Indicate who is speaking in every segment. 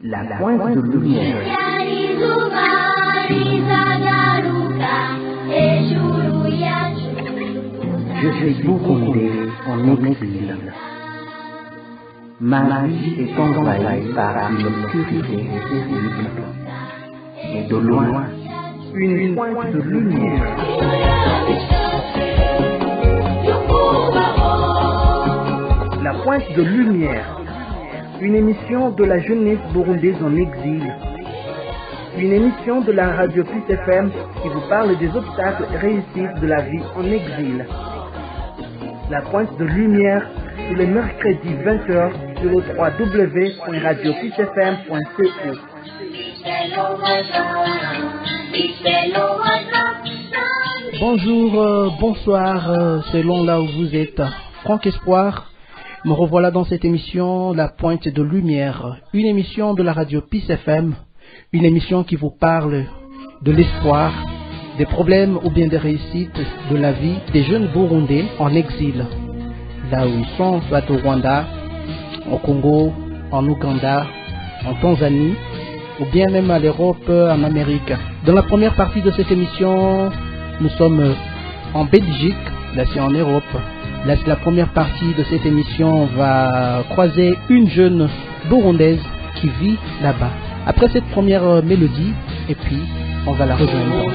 Speaker 1: La pointe de lumière. Je suis burundais en exil. Ma vie est envahie par une obscurité terrible. Et de loin, une pointe de lumière. La pointe de lumière. Une émission de la jeunesse burundaise en exil. Une émission de la radio Plus FM qui vous parle des obstacles et réussites de la vie en exil. La pointe de lumière tous les mercredis 20h sur le www.radioplusfm.co.
Speaker 2: Bonjour, bonsoir, selon là où vous êtes. Franck Espoir, me revoilà dans cette émission La Pointe de Lumière, une émission de la radio Peace FM, une émission qui vous parle de l'espoir, des problèmes ou bien des réussites de la vie des jeunes Burundais en exil, là où ils sont, soit au Rwanda, au Congo, en Ouganda, en Tanzanie, ou bien même à l'Europe, en Amérique. Dans la première partie de cette émission, nous sommes en Belgique, là c'est en Europe. Là c'est la première partie de cette émission, on va croiser une jeune burundaise qui vit là-bas. Après cette première mélodie, et puis on va la rejoindre.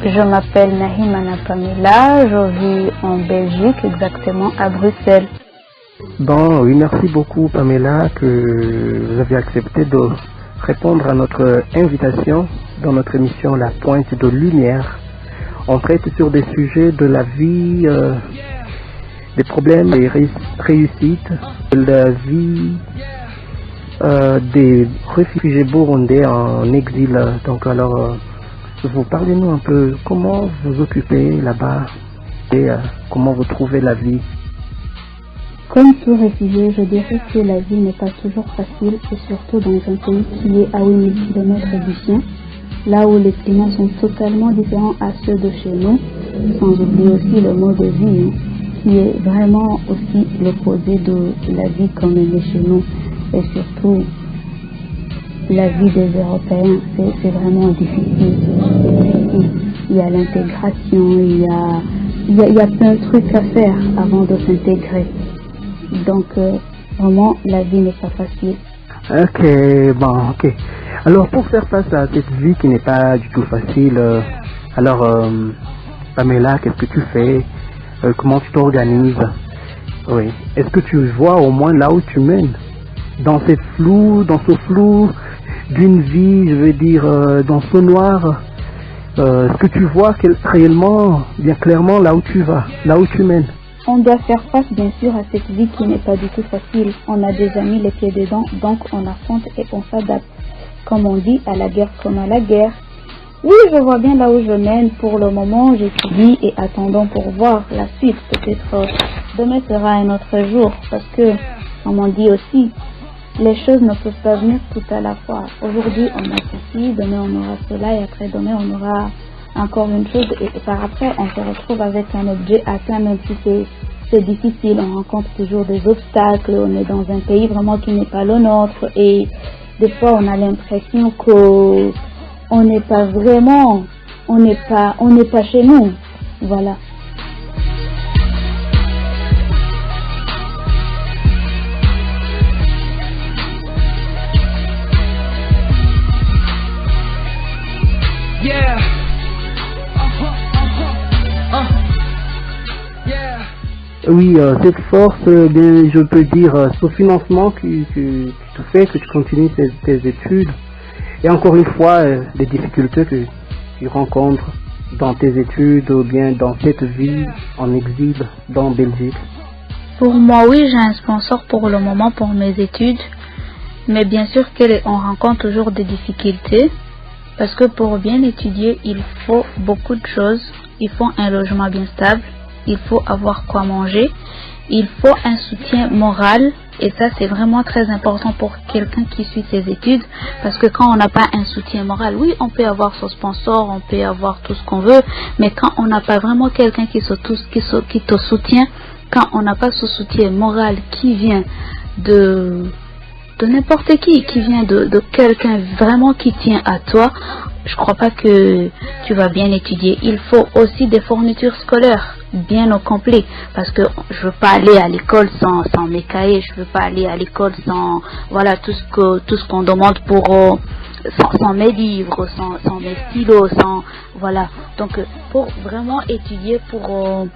Speaker 3: Je m'appelle Nahimana Pamela, je vis en Belgique, exactement à Bruxelles.
Speaker 1: Bon, oui, merci beaucoup Pamela que vous avez accepté de répondre à notre invitation dans notre émission La Pointe de Lumière. On traite sur des sujets de la vie, des problèmes et réussites de la vie des réfugiés burundais en exil. Donc alors, vous parlez-nous un peu comment vous occupez là-bas et comment vous trouvez la vie.
Speaker 3: Comme tout réfugié, je dirais que la vie n'est pas toujours facile, et surtout dans un pays qui est à 8000 km du sien, là où les climats sont totalement différents à ceux de chez nous, sans oublier aussi le mode de vie, qui est vraiment aussi l'opposé de la vie comme elle est chez nous, et surtout la vie des Européens, c'est vraiment difficile. Il y a l'intégration, il y a plein de trucs à faire avant de s'intégrer. Donc, vraiment, la vie n'est pas facile.
Speaker 1: Ok. Alors, pour faire face à cette vie qui n'est pas du tout facile, Pamela, qu'est-ce que tu fais? Comment tu t'organises? Oui. Est-ce que tu vois au moins là où tu mènes? Dans ce flou d'une vie, je veux dire, dans ce noir, est-ce que tu vois réellement, bien clairement, là où tu vas, là où tu mènes?
Speaker 3: On doit faire face, bien sûr, à cette vie qui n'est pas du tout facile. On a des amis les pieds dedans, donc on affronte et on s'adapte. Comme on dit, à la guerre comme à la guerre. Oui, je vois bien là où je mène. Pour le moment, j'étudie et attendons pour voir la suite. Peut-être demain sera un autre jour, parce que, comme on dit aussi, les choses ne peuvent pas venir tout à la fois. Aujourd'hui, on a ceci, demain on aura cela, et après demain on aura encore une chose, et par après on se retrouve avec un objet atteint, même si c'est difficile, on rencontre toujours des obstacles, on est dans un pays vraiment qui n'est pas le nôtre, et des fois on a l'impression qu'on n'est pas vraiment, on n'est pas chez nous, voilà.
Speaker 1: Oui, cette force, bien, je peux dire, ce financement que tu fais, que tu continues tes études, et encore une fois, les difficultés que tu rencontres dans tes études ou bien dans cette vie en exil dans Belgique?
Speaker 3: Pour moi, oui, j'ai un sponsor pour le moment pour mes études. Mais bien sûr qu'on rencontre toujours des difficultés. Parce que pour bien étudier, il faut beaucoup de choses. Il faut un logement bien stable. Il faut avoir quoi manger. Il faut un soutien moral. Et ça, c'est vraiment très important pour quelqu'un qui suit ses études. Parce que quand on n'a pas un soutien moral, oui, on peut avoir son sponsor, on peut avoir tout ce qu'on veut. Mais quand on n'a pas vraiment quelqu'un qui te soutient, quand on n'a pas ce soutien moral qui vient de n'importe qui vient de quelqu'un vraiment qui tient à toi, je crois pas que tu vas bien étudier. Il faut aussi des fournitures scolaires bien au complet, parce que je veux pas aller à l'école sans mes cahiers, je veux pas aller à l'école sans voilà tout ce qu'on demande pour sans mes livres, sans mes stylos, sans voilà. Donc pour vraiment étudier, pour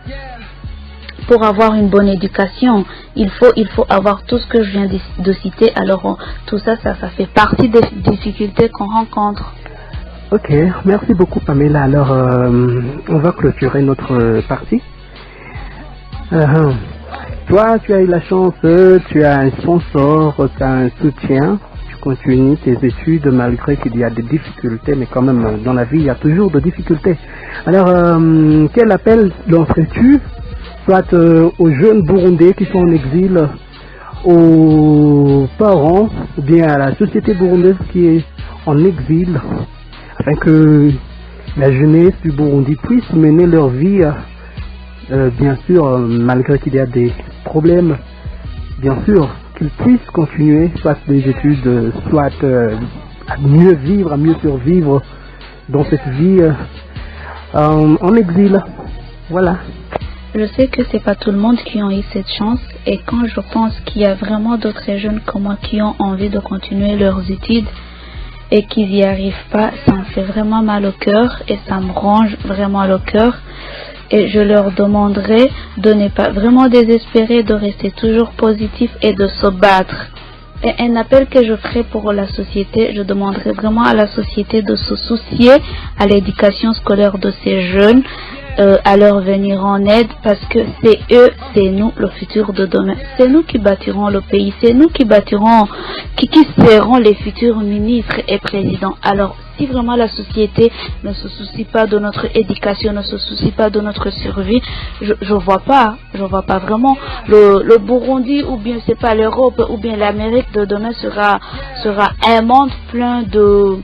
Speaker 3: avoir une bonne éducation, il faut avoir tout ce que je viens de citer. Alors tout ça fait partie des difficultés qu'on rencontre.
Speaker 1: Ok, merci beaucoup Pamela. Alors on va clôturer notre partie. Toi, tu as eu la chance, tu as un sponsor, tu as un soutien, tu continues tes études malgré qu'il y a des difficultés, mais quand même dans la vie il y a toujours des difficultés. Alors quel appel lancerais-tu soit aux jeunes Burundais qui sont en exil, aux parents, ou bien à la société burundaise qui est en exil, afin que la jeunesse du Burundi puisse mener leur vie, bien sûr, malgré qu'il y a des problèmes, bien sûr, qu'ils puissent continuer soit des études, soit à mieux vivre, à mieux survivre dans cette vie en exil. Voilà.
Speaker 3: Je sais que c'est pas tout le monde qui a eu cette chance, et quand je pense qu'il y a vraiment d'autres jeunes comme moi qui ont envie de continuer leurs études et qu'ils n'y arrivent pas, ça me fait vraiment mal au cœur et ça me ronge vraiment le cœur. Et je leur demanderai de ne pas vraiment désespérer, de rester toujours positif et de se battre. Et un appel que je ferai pour la société, je demanderai vraiment à la société de se soucier à l'éducation scolaire de ces jeunes, à leur venir en aide, parce que c'est eux, c'est nous le futur de demain. C'est nous qui bâtirons le pays, c'est nous qui bâtirons, qui seront les futurs ministres et présidents. Alors si vraiment la société ne se soucie pas de notre éducation, ne se soucie pas de notre survie, je vois pas vraiment le Burundi, ou bien c'est pas l'Europe, ou bien l'Amérique de demain sera un monde plein de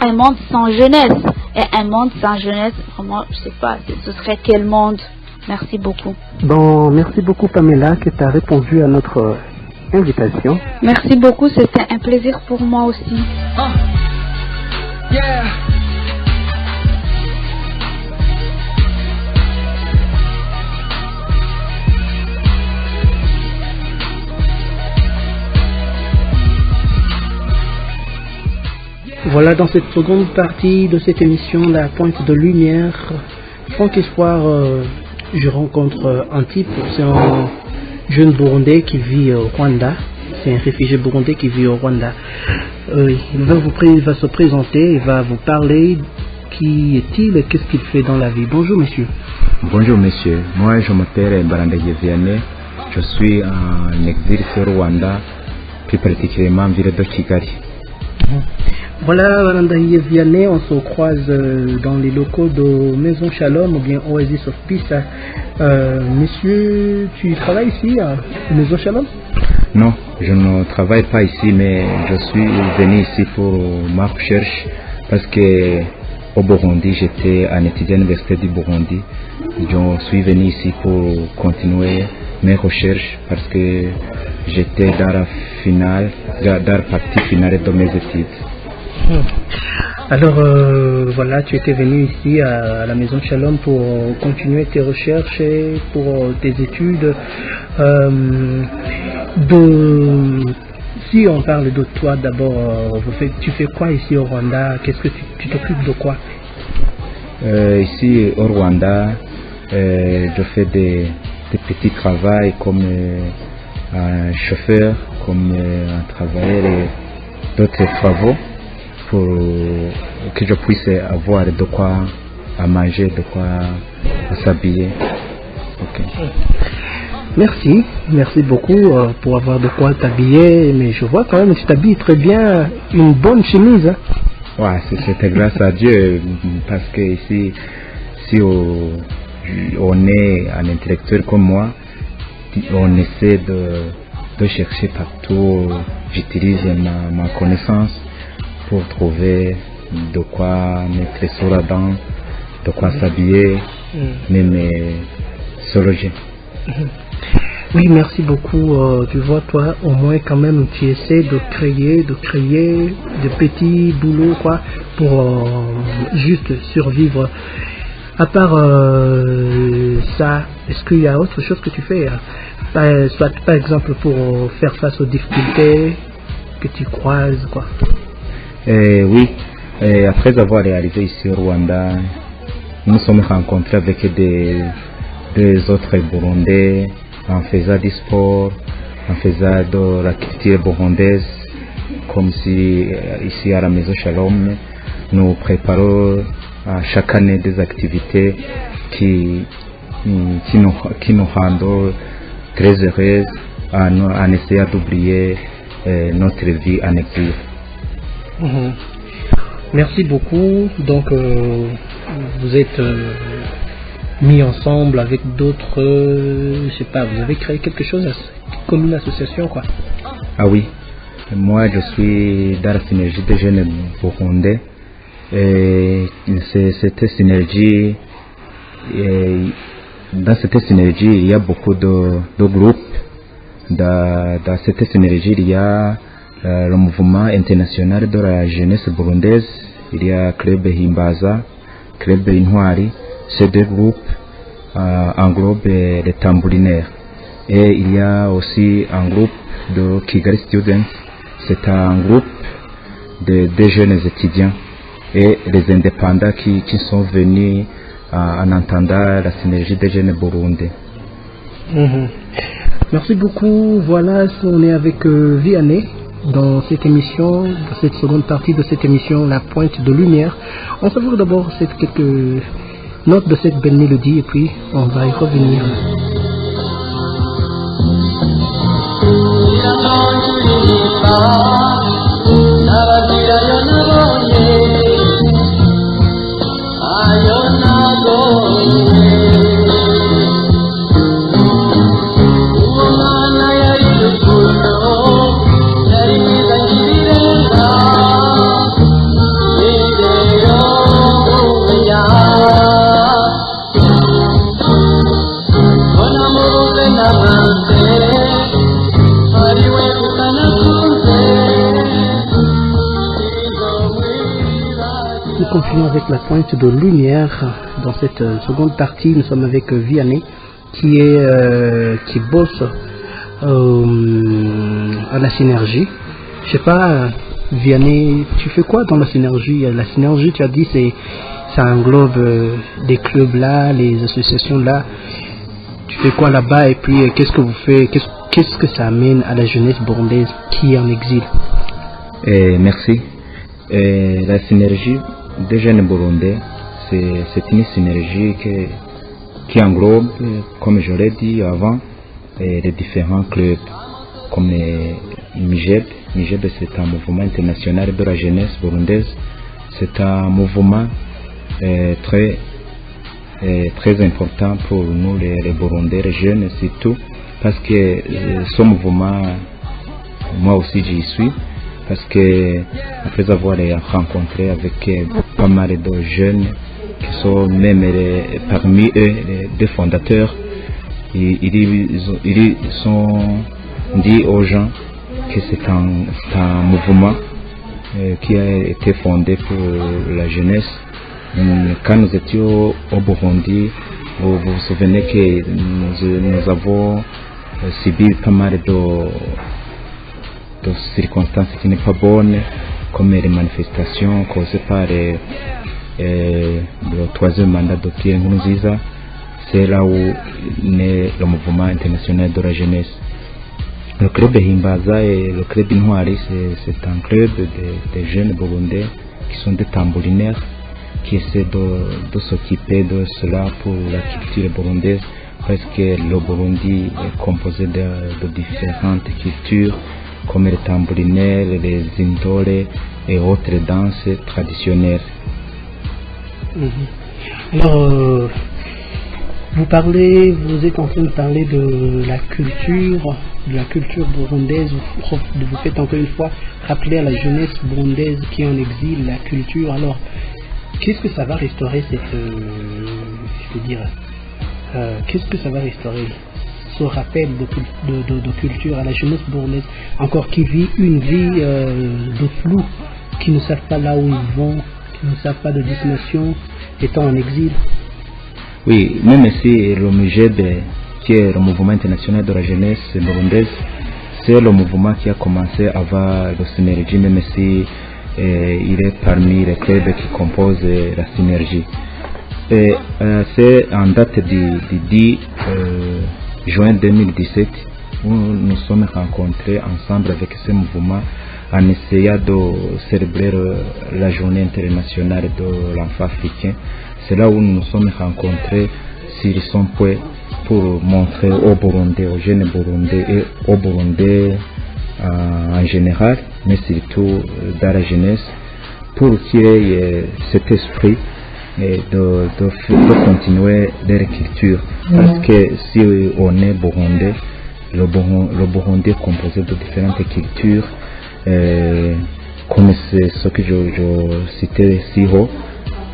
Speaker 3: un monde sans jeunesse. Et un monde sans jeunesse, vraiment, je sais pas, ce serait quel monde? Merci beaucoup.
Speaker 1: Bon, merci beaucoup Pamela que tu as répondu à notre invitation.
Speaker 3: Merci beaucoup, c'était un plaisir pour moi aussi.
Speaker 4: Yeah.
Speaker 2: Voilà, dans cette seconde partie de cette émission, La Pointe de Lumière, Franck Espoir, je rencontre un type, c'est un jeune Burundais qui vit au Rwanda, c'est un réfugié burundais qui vit au Rwanda. Il va se présenter, il va vous parler, qui est-il et qu'est-ce qu'il fait dans la vie. Bonjour monsieur.
Speaker 5: Bonjour monsieur, moi je m'appelle Barandaye Vianney, je suis en exil sur Rwanda, plus particulièrement en ville de Kigali.
Speaker 2: Voilà, Barandaye Vianney, on se croise dans les locaux de Maison Shalom ou bien Oasis of Peace. Monsieur, tu travailles ici à Maison Shalom?
Speaker 5: Non, je ne travaille pas ici, mais je suis venu ici pour ma recherche parce que au Burundi, j'étais un étudiant à l'université du Burundi. Je suis venu ici pour continuer mes recherches parce que j'étais dans la partie finale de mes études.
Speaker 2: Alors voilà, tu étais venu ici à la Maison Shalom pour continuer tes recherches et pour tes études. Si on parle de toi d'abord, tu fais quoi ici au Rwanda? Qu'est-ce que tu t'occupes de quoi?
Speaker 5: Ici au Rwanda, je fais des petits travaux comme un chauffeur, comme un travailleur et d'autres travaux. pour que je puisse avoir de quoi à manger, de quoi s'habiller. Okay.
Speaker 2: Merci beaucoup pour avoir de quoi t'habiller, mais je vois quand même que tu t'habilles très bien, une bonne chemise. Hein?
Speaker 5: Ouais, c'était grâce à Dieu, parce que ici, si on est un intellectuel comme moi, on essaie de chercher partout, j'utilise ma connaissance pour trouver de quoi mettre sur la dent, de quoi s'habiller, même se loger.
Speaker 2: Oui, merci beaucoup. Tu vois, toi, au moins quand même, tu essaies de créer de petits boulots, quoi, pour juste survivre. À part ça, est-ce qu'il y a autre chose que tu fais, soit par exemple pour faire face aux difficultés que tu croises, quoi?
Speaker 5: Oui, après avoir réalisé ici au Rwanda, nous sommes rencontrés avec des autres Burundais en faisant du sport, en faisant de la culture burundaise, comme si ici à la Maison Shalom, nous préparons chaque année des activités qui nous rendent très heureux en essayant d'oublier notre vie en exil.
Speaker 2: Merci beaucoup. Donc vous êtes mis ensemble avec d'autres, je sais pas, vous avez créé quelque chose comme une association, quoi?
Speaker 5: Ah oui, moi je suis dans la synergie des jeunes burundais. Et cette synergie, dans cette synergie il y a beaucoup de groupes. Dans cette synergie il y a le mouvement international de la jeunesse burundaise, il y a Club Himbaza, Club Intwari. Ces deux groupes englobent les tambourinaires. Et il y a aussi un groupe de Kigali Students, c'est un groupe de jeunes étudiants et les indépendants qui sont venus en entendant la synergie des jeunes burundais.
Speaker 2: Merci beaucoup. Voilà, on est avec Vianney dans cette émission, dans cette seconde partie de cette émission, La Pointe de Lumière. On savoure d'abord quelques notes de cette belle mélodie et puis on va y revenir. Nous continuons avec La Pointe de Lumière. Dans cette seconde partie, nous sommes avec Vianney qui bosse à la synergie. Je sais pas, Vianney, tu fais quoi dans la synergie? La synergie, tu as dit, ça englobe des clubs là, les associations là. Tu fais quoi là-bas et puis qu'est-ce que vous faites? Qu'est-ce que ça amène à la jeunesse burundaise qui est en exil?
Speaker 5: Merci. La synergie des jeunes burundais, c'est une synergie qui englobe, comme je l'ai dit avant, les différents clubs comme MIJEB. MIJEB, c'est un mouvement international de la jeunesse burundaise. C'est un mouvement très important pour nous les Burundais, les jeunes surtout, parce que ce mouvement, moi aussi j'y suis, parce que après avoir rencontré avec pas mal de jeunes qui sont même parmi eux les deux fondateurs, ils sont dit aux gens que c'est un mouvement qui a été fondé pour la jeunesse. Quand nous étions au Burundi, vous vous souvenez que nous avons subi pas mal de circonstances qui n'est pas bonnes, comme les manifestations causées par le troisième mandat de Pierre Nkurunziza. C'est là où naît le mouvement international de la jeunesse. Le club Himbaza et le club Intwari, c'est un club de jeunes Burundais qui sont des tambourinaires qui essaient de s'occuper de cela pour la culture burundaise, parce que le Burundi est composé de différentes cultures comme les tambourinaires, les Zindole et autres danses traditionnelles.
Speaker 2: Alors, vous êtes en train de parler de la culture burundaise. Vous faites encore une fois rappeler à la jeunesse burundaise qui est en exil la culture. Alors, qu'est-ce que ça va restaurer qu'est-ce que ça va restaurer ce rappel de culture à la jeunesse burundaise, encore qui vit une vie de flou, qui ne savent pas là où ils vont, qui ne savent pas de destination, étant en exil?
Speaker 5: Oui, même si le MUJEB, qui est le mouvement international de la jeunesse burundaise, c'est le mouvement qui a commencé avant le synergie, même si il est parmi les clubs qui composent la synergie. C'est en date du 10 juin 2017 où nous sommes rencontrés ensemble avec ce mouvement en essayant de célébrer la journée internationale de l'enfant africain. C'est là où nous nous sommes rencontrés sur son point pour montrer aux Burundais, aux jeunes Burundais et aux Burundais en général, mais surtout dans la jeunesse, pour qu'il y ait cet esprit de continuer leur culture. Parce que si on est Burundais, le Burundi est composé de différentes cultures, comme c'est ce que je citais si haut.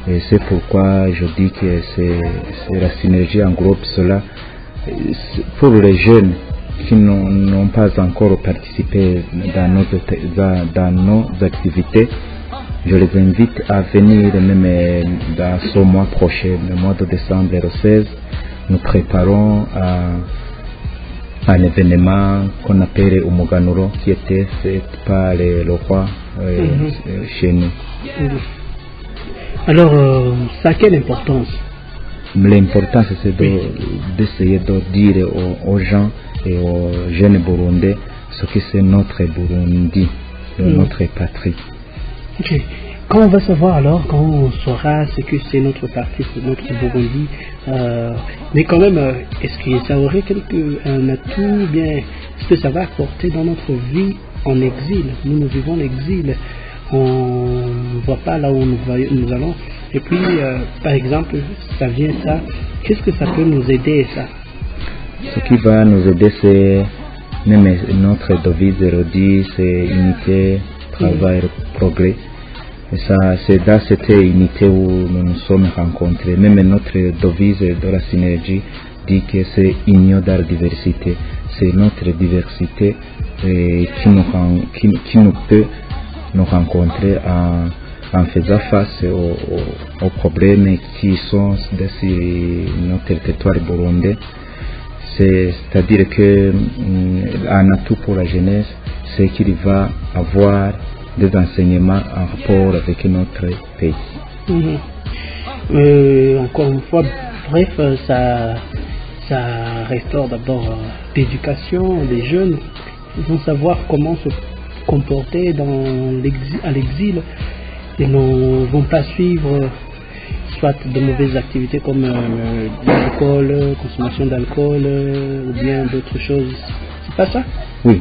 Speaker 5: Et c'est pourquoi je dis que c'est la synergie englobe cela. Pour les jeunes qui n'ont pas encore participé dans nos activités, je les invite à venir même dans ce mois prochain, le mois de décembre le 16. Nous préparons un événement qu'on appelle Umuganuro, qui était fait par le roi chez nous.
Speaker 2: Alors, ça a quelle importance?
Speaker 5: L'importance, c'est d'essayer de dire aux gens et aux jeunes Burundais ce que c'est notre Burundi, notre patrie.
Speaker 2: Ok. Quand on va savoir alors, quand on saura ce que c'est notre patrie, notre Burundi, mais quand même, est-ce que ça aurait un atout, bien, est-ce que ça va apporter dans notre vie en exil? Nous vivons l'exil. On ne voit pas là où nous allons. Et puis, par exemple, ça vient ça. Qu'est-ce que ça peut nous aider, ça?
Speaker 5: Ce qui va nous aider, c'est même notre devise redit, c'est unité, travail, progrès. Et ça, c'est dans cette unité où nous nous sommes rencontrés. Même notre devise de la synergie dit que c'est union dans la diversité. C'est notre diversité qui nous peut nous rencontrer en faisant face aux problèmes qui sont sur notre territoire burundais. C'est-à-dire qu'un atout pour la jeunesse, c'est qu'il va avoir des enseignements en rapport avec notre pays.
Speaker 2: Encore une fois, bref, ça restaure d'abord l'éducation des jeunes. Ils vont savoir comment se comporter à l'exil. Ils ne vont pas suivre soit de mauvaises activités comme l'alcool, consommation d'alcool ou bien d'autres choses. C'est pas ça?
Speaker 5: Oui,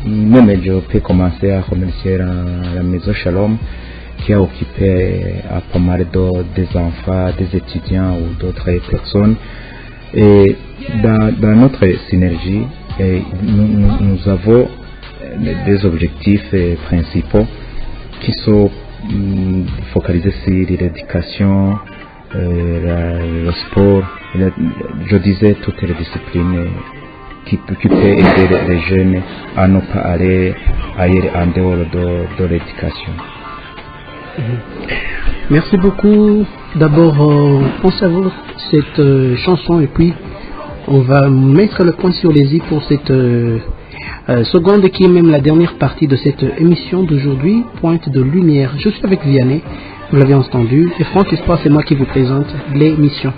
Speaker 5: même je peux commencer à remercier la maison Shalom qui a occupé à pas mal des enfants, des étudiants ou d'autres personnes. Et dans notre synergie, nous avons des objectifs principaux qui sont focalisés sur l'éducation, le sport, je disais toutes les disciplines qui peut aider les jeunes à ne pas aller ailleurs en dehors de l'éducation.
Speaker 2: Merci beaucoup. D'abord, on savoure cette chanson et puis on va mettre le point sur les i pour cette seconde qui est même la dernière partie de cette émission d'aujourd'hui, Pointe de Lumière. Je suis avec Vianney, vous l'avez entendu, et Franck Espoir, c'est moi qui vous présente l'émission.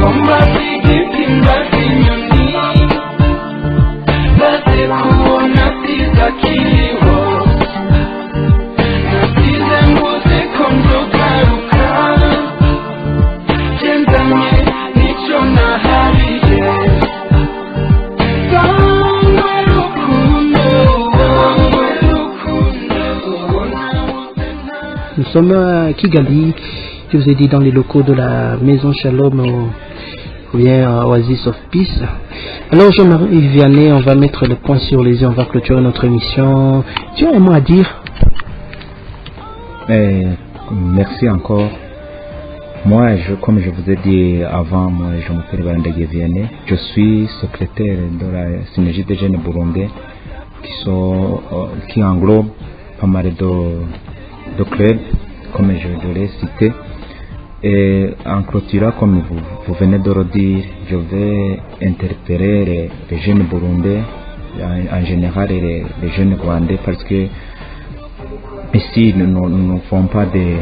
Speaker 4: Come
Speaker 2: Nous sommes à Kigali, je vous ai dit dans les locaux de la Maison Shalom ou bien Oasis of Peace. Alors Jean-Marie Vianney, on va mettre le point sur les i, on va clôturer notre émission. Tu as un mot à dire?
Speaker 5: Merci encore. Moi, comme je vous ai dit avant, moi je m'appelle Barandage Vianney. Je suis secrétaire de la synergie des jeunes burundais qui englobe pas mal de clubs, comme je l'ai cité. Et en clôturant, comme vous venez de le dire, je vais interpeller les jeunes burundais, en général les jeunes rwandais, parce que ici nous ne faisons pas des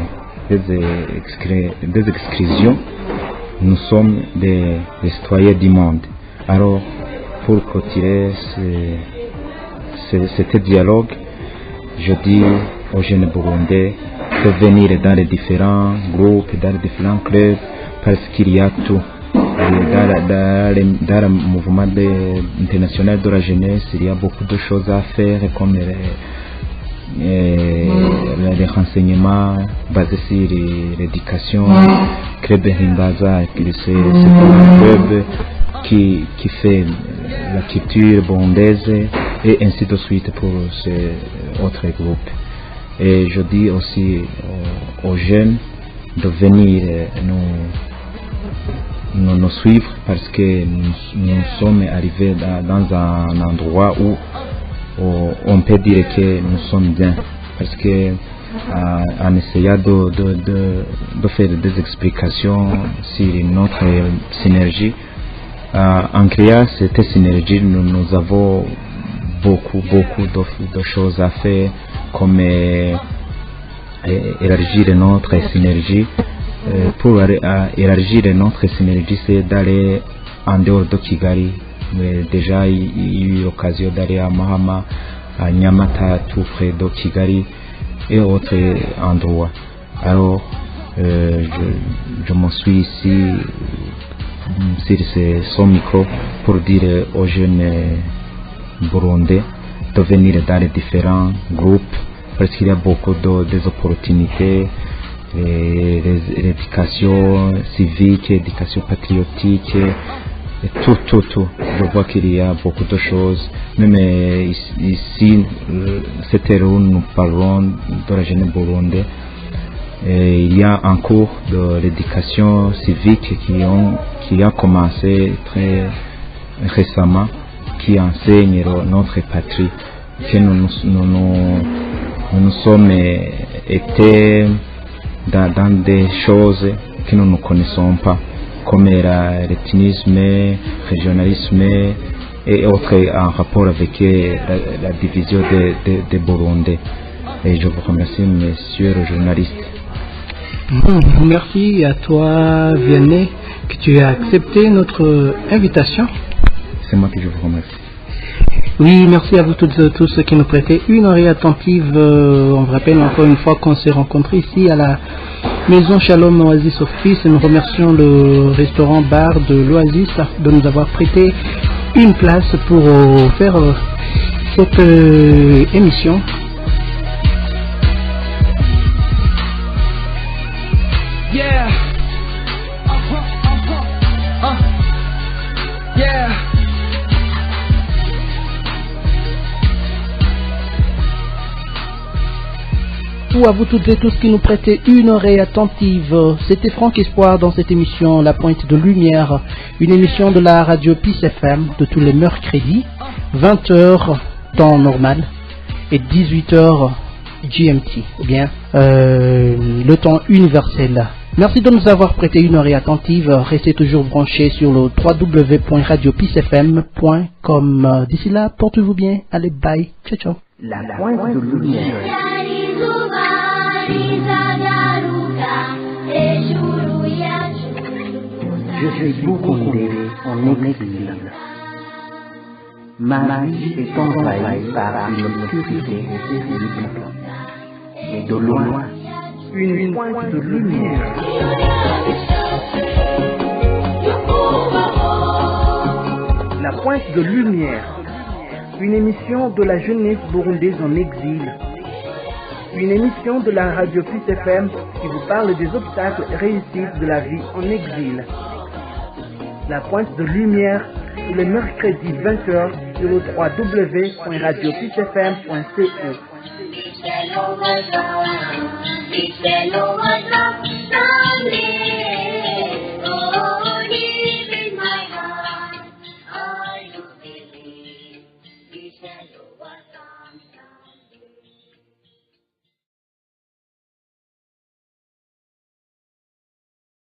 Speaker 5: exclusions, nous sommes des citoyens du monde. Alors, pour clôturer ce dialogue, je dis aux jeunes burundais de venir dans les différents groupes, dans les différents clubs, parce qu'il y a tout. Dans le mouvement international de la jeunesse, il y a beaucoup de choses à faire, comme les renseignements basés sur l'éducation. Club Rimbaza, c'est un club qui fait la culture burundaise, et ainsi de suite pour ces autres groupes. Et je dis aussi aux jeunes de venir nous suivre, parce que nous sommes arrivés dans un endroit où on peut dire que nous sommes bien, parce que en essayant de faire des explications sur notre synergie, en créant cette synergie, nous avons beaucoup de choses à faire, comme élargir notre synergie. Pour élargir notre synergie, c'est d'aller en dehors de Kigali. Mais déjà, il y a eu l'occasion d'aller à Mahama, à Nyamata, tout près de Kigali et autres endroits. Alors, je me suis ici sur ce micro pour dire aux jeunes burundais de venir dans les différents groupes, parce qu'il y a beaucoup d'opportunités, l'éducation civique, l'éducation patriotique, et tout. Je vois qu'il y a beaucoup de choses. Même ici, c'était où nous parlons de la jeunesse burundaise. Il y a un cours de l'éducation civique qui a commencé très récemment, qui enseigne notre patrie, que nous sommes été dans des choses que nous ne connaissons pas, comme l'ethnisme, le régionalisme et autres, en rapport avec la division des Burundais. Et je vous remercie, messieurs les journalistes.
Speaker 2: Merci à toi, Vianney, que tu as accepté notre invitation.
Speaker 5: C'est moi qui je vous remercie.
Speaker 2: Oui, merci à vous toutes et tous qui nous prêtez une oreille attentive. On vous rappelle encore une fois qu'on s'est rencontrés ici à la Maison Shalom Oasis of Peace. Nous remercions le restaurant bar de l'Oasis de nous avoir prêté une place pour faire cette émission.
Speaker 4: Yeah. Yeah.
Speaker 2: À vous toutes et tous qui nous prêtez une oreille attentive. C'était Franck Espoir dans cette émission La Pointe de Lumière, une émission de la radio Peace FM de tous les mercredis, 20h temps normal et 18h GMT, ou bien le temps universel. Merci de nous avoir prêté une oreille attentive. Restez toujours branchés sur le www.radiopeacefm.com. D'ici là, portez-vous bien. Allez, bye. Ciao, ciao.
Speaker 1: La Pointe de Lumière. Je suis burundais en exil. Ma vie est envahie par une obscurité terrible. Et de loin, une pointe de lumière. La Pointe de Lumière, une émission de la jeunesse burundaise en exil. une émission de la radio Plus FM qui vous parle des obstacles et réussites de la vie en exil. La pointe de lumière tous les mercredis 20h sur le www.radioplusfm.co.